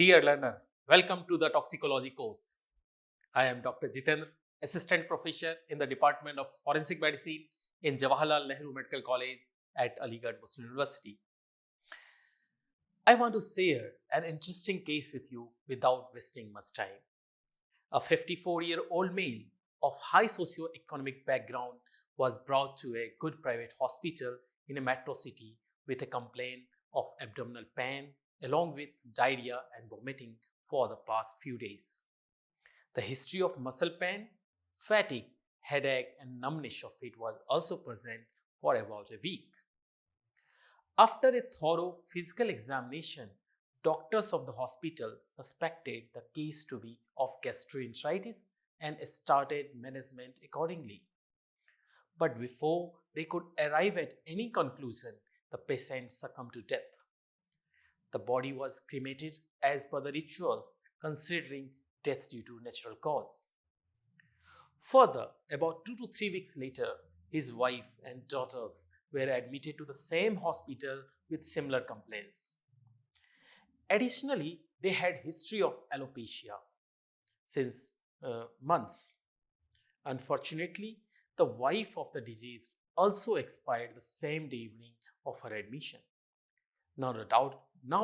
Dear learner, welcome to the Toxicology course. I am Dr. Jitendra, Assistant Professor in the Department of Forensic Medicine in Jawaharlal Nehru Medical College at Aligarh Muslim University. I want to share an interesting case with you without wasting much time. A 54-year-old male of high socio-economic background was brought to a good private hospital in a metro city with a complaint of abdominal pain along with diarrhea and vomiting for the past few days. The history of muscle pain, fatigue, headache, and numbness of it was also present for about a week. After a thorough physical examination, doctors of the hospital suspected the case to be of gastroenteritis and started management accordingly. But before they could arrive at any conclusion, the patient succumbed to death. The body was cremated as per the rituals, considering death due to natural cause. Further, about 2 to 3 weeks later, his wife and daughters were admitted to the same hospital with similar complaints. Additionally, they had history of alopecia since months. Unfortunately, the wife of the deceased also expired the same day evening of her admission. Now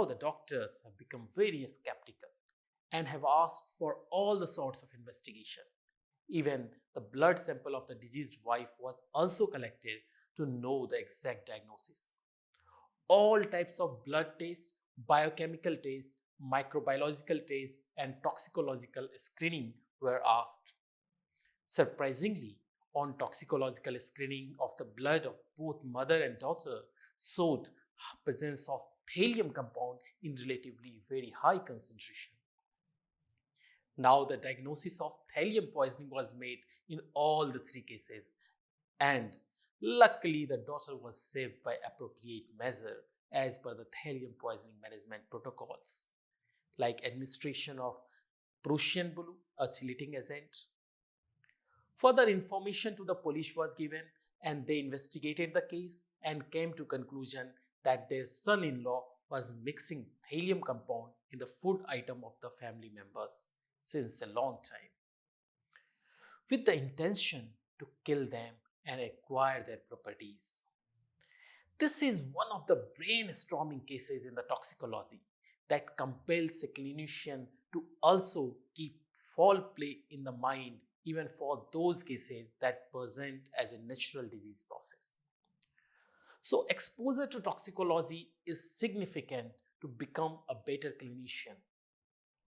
the doctors have become very skeptical and have asked for all the sorts of investigation. Even the blood sample of the deceased wife was also collected to know the exact diagnosis. All types of blood tests, biochemical tests, microbiological tests, and toxicological screening were asked. Surprisingly, on toxicological screening of the blood of both mother and daughter showed presence of thallium compound in relatively very high concentration. Now the diagnosis of thallium poisoning was made in all the three cases, and luckily the daughter was saved by appropriate measure as per the thallium poisoning management protocols, like administration of Prussian blue, a chelating agent. Further information to the police was given and they investigated the case and came to conclusion that their son-in-law was mixing thallium compound in the food item of the family members since a long time, with the intention to kill them and acquire their properties. This is one of the brainstorming cases in the toxicology that compels a clinician to also keep foul play in the mind even for those cases that present as a natural disease process. So exposure to toxicology is significant to become a better clinician.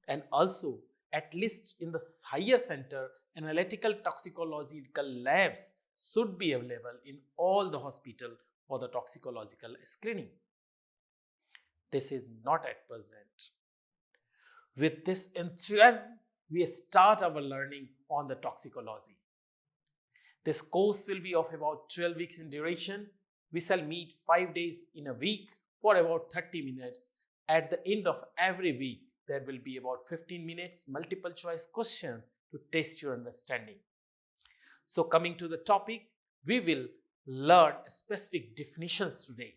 And also, at least in the higher center, analytical toxicological labs should be available in all the hospital for the toxicological screening. This is not at present. With this enthusiasm, we start our learning on the toxicology. This course will be of about 12 weeks in duration. We shall meet 5 days in a week for about 30 minutes. At the end of every week, there will be about 15 minutes multiple choice questions to test your understanding. So coming to the topic, we will learn specific definitions today.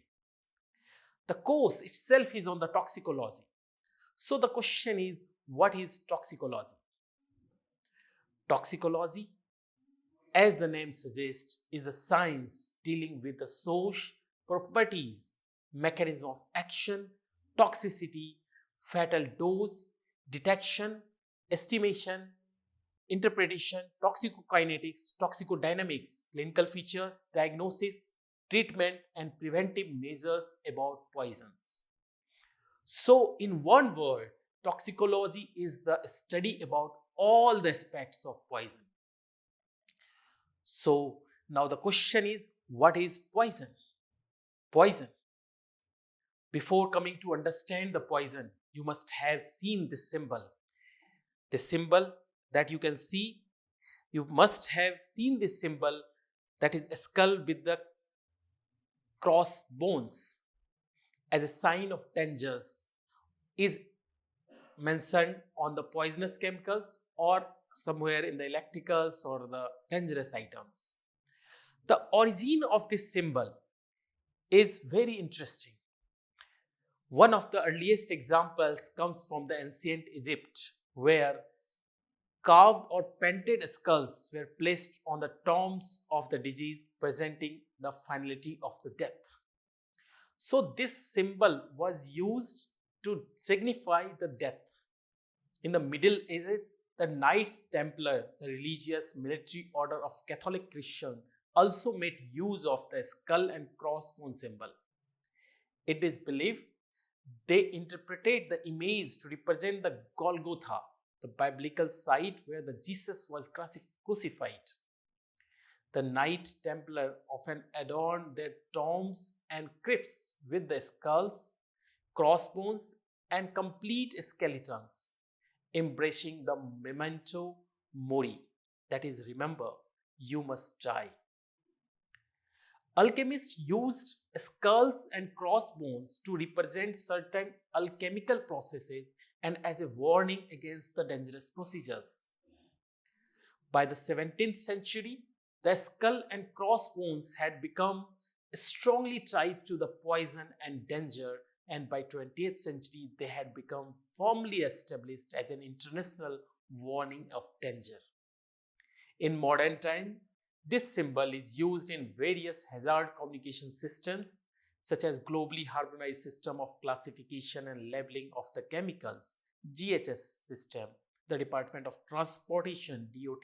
The course itself is on the toxicology. So the question is, what is toxicology? Toxicology, as the name suggests, is the science dealing with the source, properties, mechanism of action, toxicity, fatal dose, detection, estimation, interpretation, toxicokinetics, toxicodynamics, clinical features, diagnosis, treatment, and preventive measures about poisons. So, in one word, toxicology is the study about all the aspects of poison. So, now the question is, what is poison? Poison. Before coming to understand the poison, you must have seen this symbol. The symbol that you can see, you must have seen this symbol, that is a skull with the cross bones as a sign of dangers, is mentioned on the poisonous chemicals or somewhere in the electricals or the dangerous items. The origin of this symbol is very interesting. One of the earliest examples comes from the ancient Egypt, where carved or painted skulls were placed on the tombs of the deceased, presenting the finality of the death. So, this symbol was used to signify the death. In the Middle Ages, the Knights Templar, the religious military order of Catholic Christians, also made use of the skull and crossbone symbol. It is believed they interpreted the image to represent the Golgotha, the biblical site where the Jesus was crucified. The Knight Templar often adorned their tombs and crypts with the skulls, crossbones, and complete skeletons, embracing the memento mori, that is, remember, you must die. Alchemists used skulls and crossbones to represent certain alchemical processes and as a warning against the dangerous procedures. By the 17th century, the skull and crossbones had become strongly tied to the poison and danger, and by 20th century they had become firmly established as an international warning of danger. In modern time, this symbol is used in various hazard communication systems such as globally harmonized system of classification and labeling of the chemicals GHS system, the Department of Transportation DOT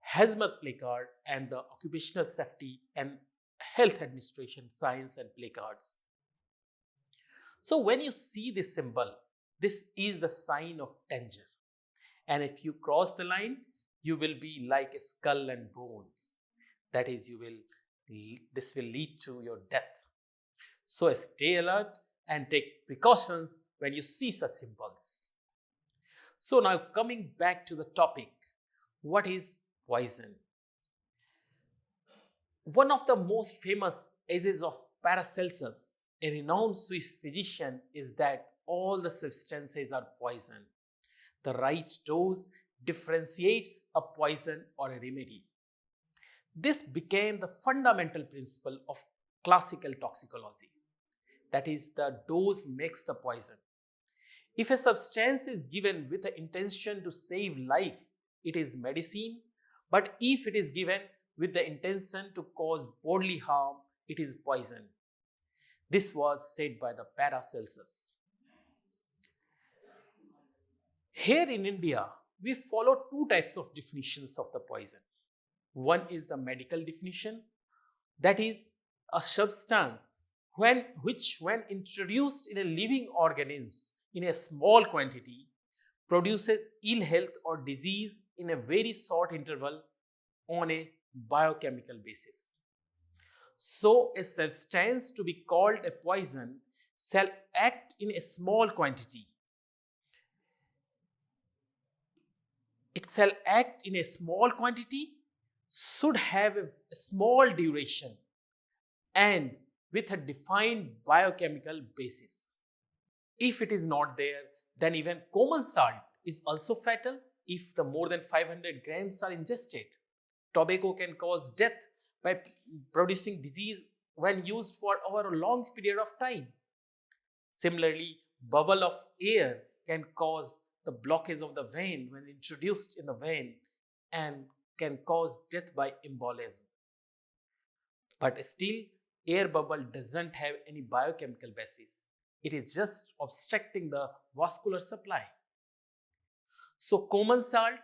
hazmat placard, and the Occupational Safety and Health Administration signs and placards. So when you see this symbol, this is the sign of danger. And if you cross the line, you will be like a skull and bones. That is, this will lead to your death. So stay alert and take precautions when you see such symbols. So now coming back to the topic, what is poison? One of the most famous essays of Paracelsus, a renowned Swiss physician, is that all the substances are poison. The right dose differentiates a poison or a remedy. This became the fundamental principle of classical toxicology. That is, the dose makes the poison. If a substance is given with the intention to save life, it is medicine. But if it is given with the intention to cause bodily harm, it is poison. This was said by the Paracelsus. Here in India, we follow two types of definitions of the poison. One is the medical definition, that is a substance which when introduced in a living organism in a small quantity produces ill health or disease in a very short interval on a biochemical basis. So a substance to be called a poison shall act in a small quantity. It shall act in a small quantity, should have a small duration, and with a defined biochemical basis. If it is not there, then even common salt is also fatal if the more than 500 grams are ingested. Tobacco can cause death by producing disease when used for over a long period of time. Similarly, bubble of air can cause the blockage of the vein when introduced in the vein and can cause death by embolism. But still, air bubble doesn't have any biochemical basis. It is just obstructing the vascular supply. So common salt,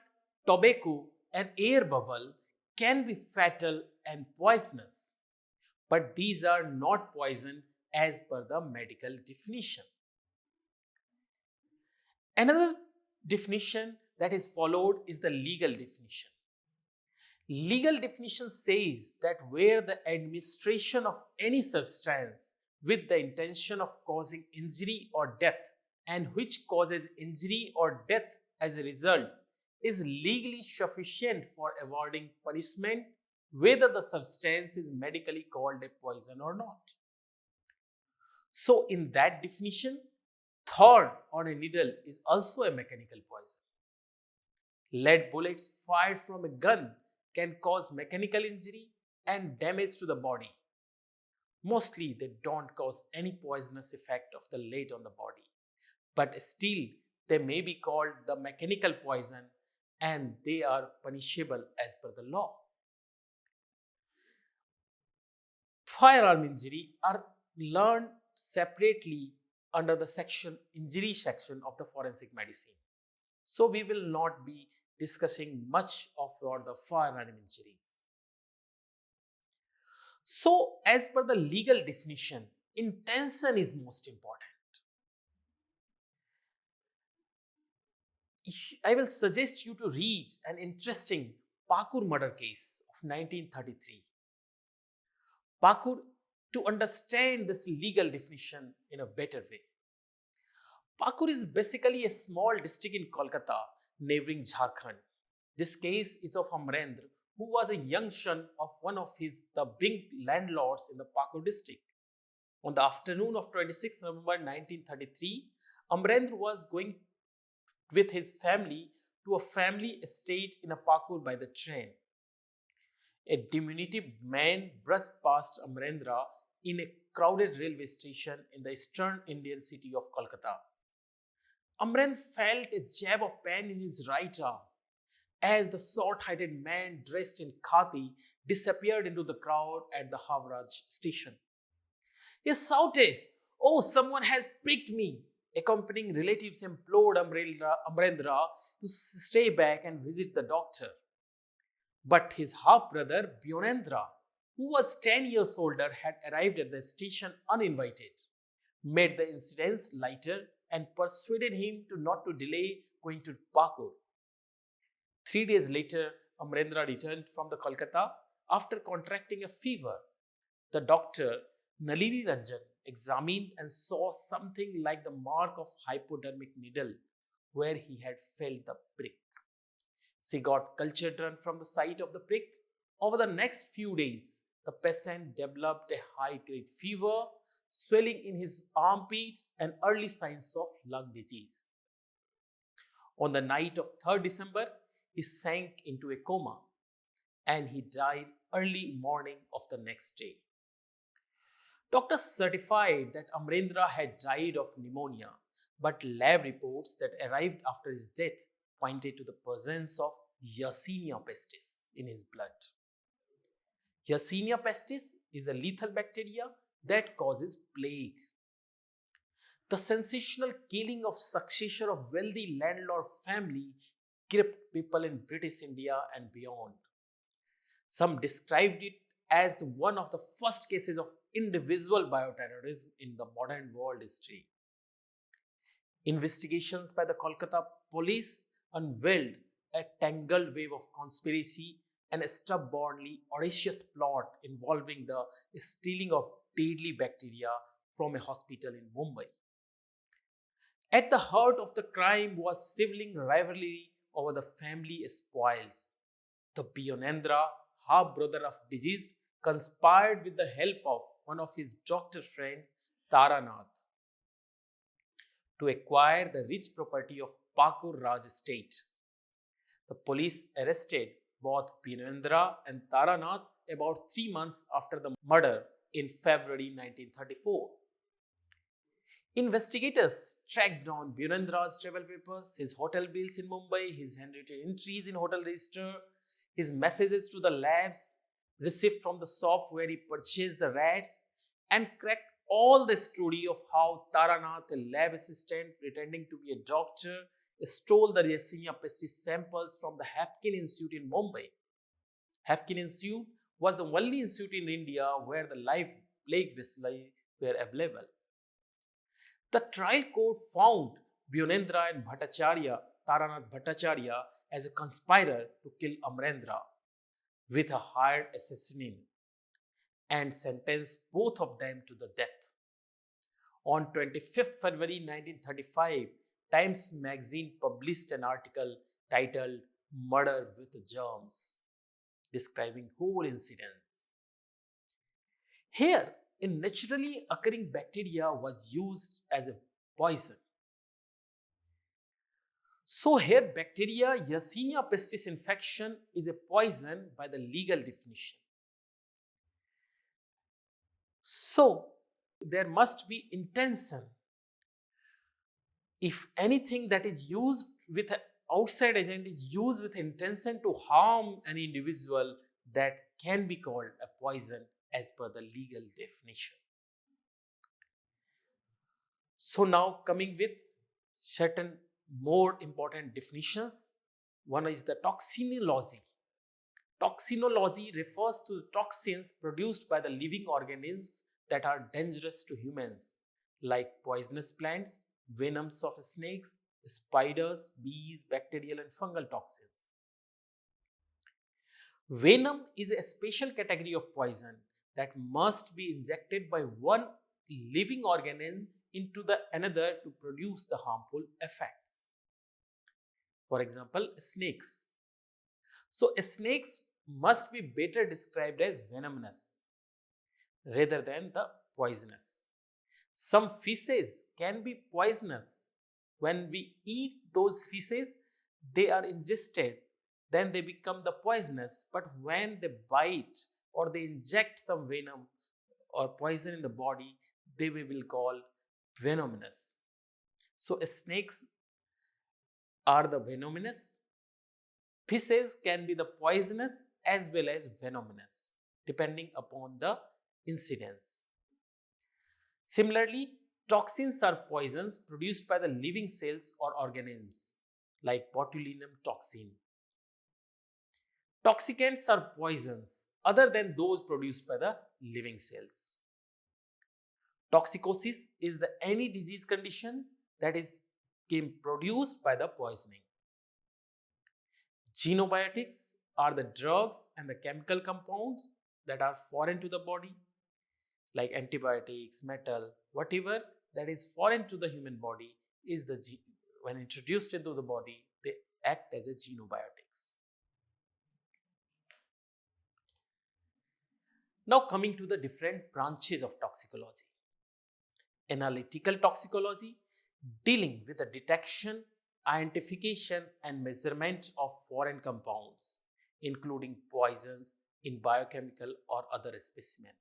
tobacco, and air bubble can be fatal and poisonous, but these are not poison as per the medical definition. Another definition that is followed is the legal definition. Legal definition says that where the administration of any substance with the intention of causing injury or death and which causes injury or death as a result is legally sufficient for avoiding punishment, whether the substance is medically called a poison or not. So in that definition, thorn on a needle is also a mechanical poison. Lead bullets fired from a gun can cause mechanical injury and damage to the body. Mostly, they don't cause any poisonous effect of the lead on the body, but still, they may be called the mechanical poison and they are punishable as per the law. Firearm injury are learned separately under the injury section of the forensic medicine. So we will not be discussing much about the firearm injuries. So as per the legal definition, intention is most important. I will suggest you to read an interesting Pakur murder case of 1933. Pakur, to understand this legal definition in a better way. Pakur is basically a small district in Kolkata, neighboring Jharkhand. This case is of Amrendra, who was a young son of one of the big landlords in the Pakur district. On the afternoon of 26 November 1933, Amrendra was going with his family to a family estate in a Pakur by the train. A diminutive man brushed past Amrendra in a crowded railway station in the eastern Indian city of Kolkata. Amrendra felt a jab of pain in his right arm as the short-heighted man dressed in khaki disappeared into the crowd at the Havraj station. He shouted, "Oh, someone has pricked me!" Accompanying relatives implored Amrendra to stay back and visit the doctor. But his half-brother, Bionendra, who was 10 years older, had arrived at the station uninvited, made the incidents lighter and persuaded him not to delay going to Pakur. 3 days later, Amrendra returned from the Kolkata after contracting a fever. The doctor, Nalini Ranjan, examined and saw something like the mark of hypodermic needle where he had felt the prick. She got culture done from the site of the prick. Over the next few days, the patient developed a high-grade fever, swelling in his armpits, and early signs of lung disease. On the night of 3rd December, he sank into a coma and he died early morning of the next day. Doctors certified that Amrendra had died of pneumonia, but lab reports that arrived after his death pointed to the presence of Yersinia pestis in his blood. Yersinia pestis is a lethal bacteria that causes plague. The sensational killing of successor of wealthy landlord family gripped people in British India and beyond. Some described it as one of the first cases of individual bioterrorism in the modern world history. Investigations by the Kolkata police unveiled a tangled web of conspiracy and a stubbornly audacious plot involving the stealing of deadly bacteria from a hospital in Mumbai. At the heart of the crime was sibling rivalry over the family spoils. The Bionendra, half-brother of deceased, conspired with the help of one of his doctor friends, Taranath, to acquire the rich property of Pakur Raj estate. The police arrested both Bionendra and Taranath about 3 months after the murder in February 1934. Investigators tracked down Bionendra's travel papers, his hotel bills in Mumbai, his handwritten entries in hotel register, his messages to the labs received from the shop where he purchased the rats, and cracked all the story of how Taranath, a lab assistant pretending to be a doctor, stole the Yersinia pestis samples from the Hapkin Institute in Mumbai. Hapkin Institute was the only institute in India where the live plague bacilli were available. The trial court found Bionendra and Taranath Bhattacharya, as a conspirator to kill Amrendra with a hired assassin and sentenced both of them to the death. On 25th February 1935, Times magazine published an article titled "Murder with Germs," describing whole incidents. Here, a naturally occurring bacteria was used as a poison. So here, bacteria Yersinia pestis infection is a poison by the legal definition. So there must be intention. If anything that is used with an outside agent is used with intention to harm an individual, that can be called a poison as per the legal definition. So now coming with certain more important definitions. One is the toxinology. Toxinology refers to the toxins produced by the living organisms that are dangerous to humans, like poisonous plants, venoms of snakes, spiders, bees, bacterial and fungal toxins. Venom is a special category of poison that must be injected by one living organism into the another to produce the harmful effects. For example, snakes. So snakes must be better described as venomous rather than the poisonous. Some fishes can be poisonous. When we eat those fishes, they are ingested, then they become the poisonous. But when they bite or they inject some venom or poison in the body, they will call venomous. So snakes are the venomous. Fishes can be the poisonous as well as venomous, depending upon the incidence. Similarly, toxins are poisons produced by the living cells or organisms, like botulinum toxin. Toxicants are poisons other than those produced by the living cells. Toxicosis is the any disease condition that is produced by the poisoning. Xenobiotics are the drugs and the chemical compounds that are foreign to the body, like antibiotics, metal, whatever that is foreign to the human body is when introduced into the body, they act as a xenobiotics. Now coming to the different branches of toxicology. Analytical toxicology, dealing with the detection, identification and measurement of foreign compounds, including poisons in biochemical or other specimen.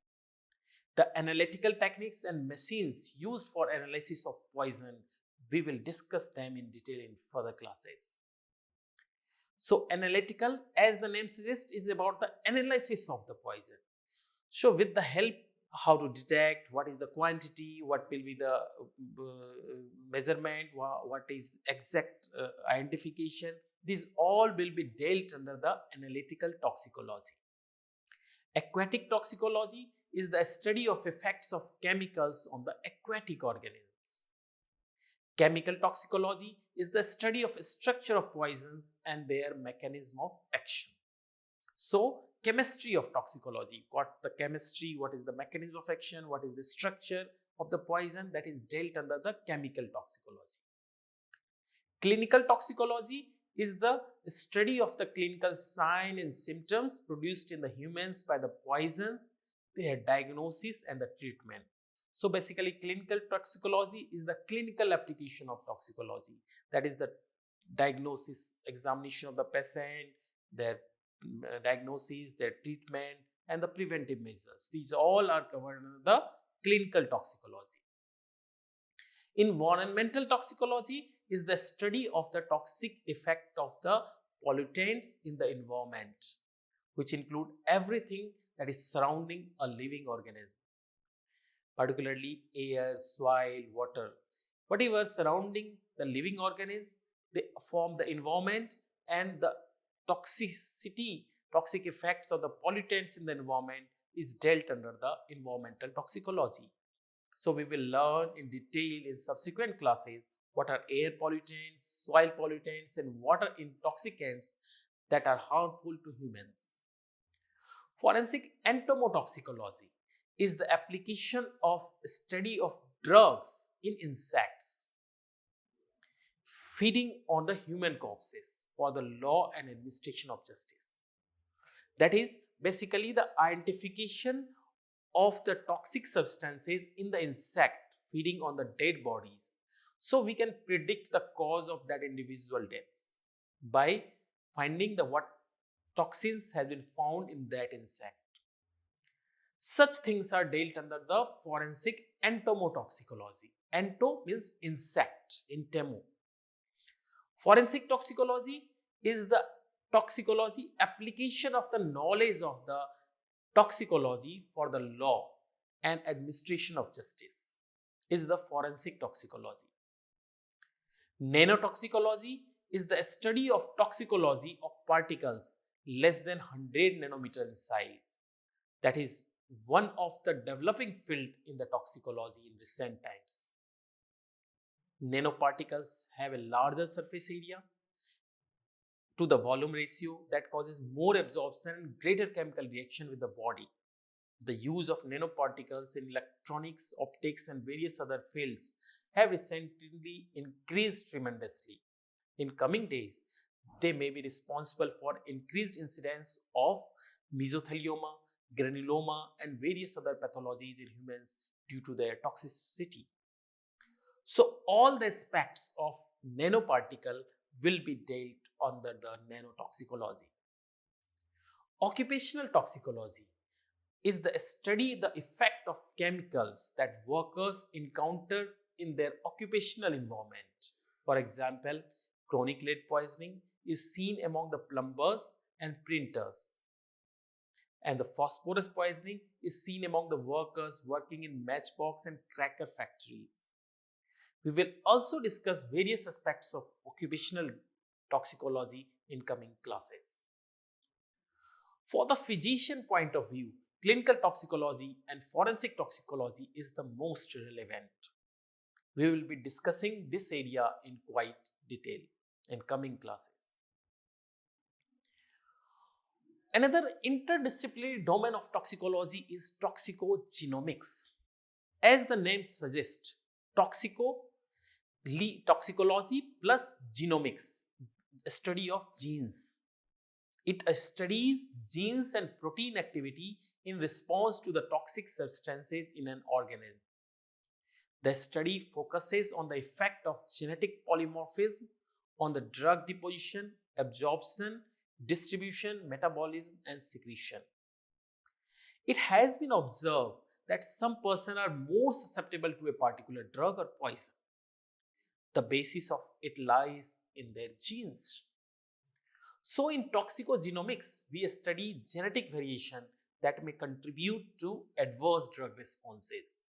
The analytical techniques and machines used for analysis of poison, we will discuss them in detail in further classes. So analytical, as the name suggests, is about the analysis of the poison. So with the help how to detect, what is the quantity, what will be the measurement, what is exact identification, these all will be dealt under the analytical toxicology. Aquatic toxicology is the study of effects of chemicals on the aquatic organisms. Chemical toxicology is the study of structure of poisons and their mechanism of action. So, chemistry of toxicology, what the chemistry, what is the mechanism of action, what is the structure of the poison, that is dealt under the chemical toxicology. Clinical toxicology is the study of the clinical signs and symptoms produced in the humans by the poisons, their diagnosis and the treatment. So basically clinical toxicology is the clinical application of toxicology, that is the diagnosis, examination of the patient, their diagnosis, their treatment and the preventive measures. These all are covered under the clinical toxicology. Environmental toxicology is the study of the toxic effect of the pollutants in the environment, which include everything that is surrounding a living organism, particularly air, soil, water. Whatever surrounding the living organism, they form the environment, and the toxic effects of the pollutants in the environment is dealt under the environmental toxicology. So we will learn in detail in subsequent classes what are air pollutants, soil pollutants and water intoxicants that are harmful to humans. Forensic entomotoxicology is the application of study of drugs in insects feeding on the human corpses for the law and administration of justice. That is basically the identification of the toxic substances in the insect feeding on the dead bodies, so we can predict the cause of that individual deaths by finding the what toxins have been found in that insect. Such things are dealt under the forensic entomotoxicology. Ento means insect, entamo. Forensic toxicology is the toxicology application of the knowledge of the toxicology for the law and administration of justice is the forensic toxicology. Nanotoxicology is the study of toxicology of particles less than 100 nanometers in size. That is one of the developing field in the toxicology in recent times. Nanoparticles have a larger surface area to the volume ratio that causes more absorption and greater chemical reaction with the body. The use of nanoparticles in electronics, optics, and various other fields have recently increased tremendously. In coming days, they may be responsible for increased incidence of mesothelioma, granuloma, and various other pathologies in humans due to their toxicity. So all the aspects of nanoparticle will be dealt under the nanotoxicology. Occupational toxicology is the study the effect of chemicals that workers encounter in their occupational environment. For example, chronic lead poisoning is seen among the plumbers and printers, and the phosphorus poisoning is seen among the workers working in matchbox and cracker factories. We will also discuss various aspects of occupational toxicology in coming classes. For the physician point of view, clinical toxicology and forensic toxicology is the most relevant. We will be discussing this area in quite detail in coming classes. Another interdisciplinary domain of toxicology is toxicogenomics. As the name suggests, toxicology plus genomics, study of genes. It studies genes and protein activity in response to the toxic substances in an organism. The study focuses on the effect of genetic polymorphism on the drug deposition, absorption, distribution, metabolism, and secretion. It has been observed that some persons are more susceptible to a particular drug or poison. The basis of it lies in their genes. So in toxicogenomics, we study genetic variation that may contribute to adverse drug responses.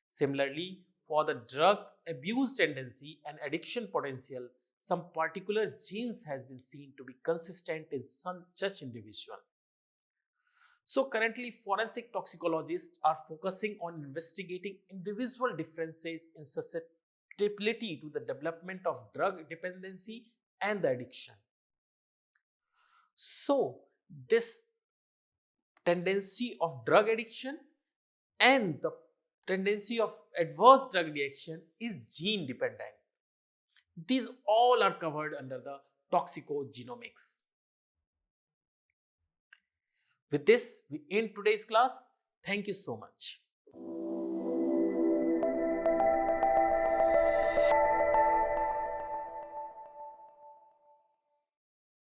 Similarly, for the drug abuse tendency and addiction potential, some particular genes has been seen to be consistent in such individual. So currently, forensic toxicologists are focusing on investigating individual differences in susceptibility to the development of drug dependency and the addiction. So this tendency of drug addiction and the tendency of adverse drug reaction is gene dependent. These all are covered under the toxicogenomics. With this, we end today's class. Thank you so much.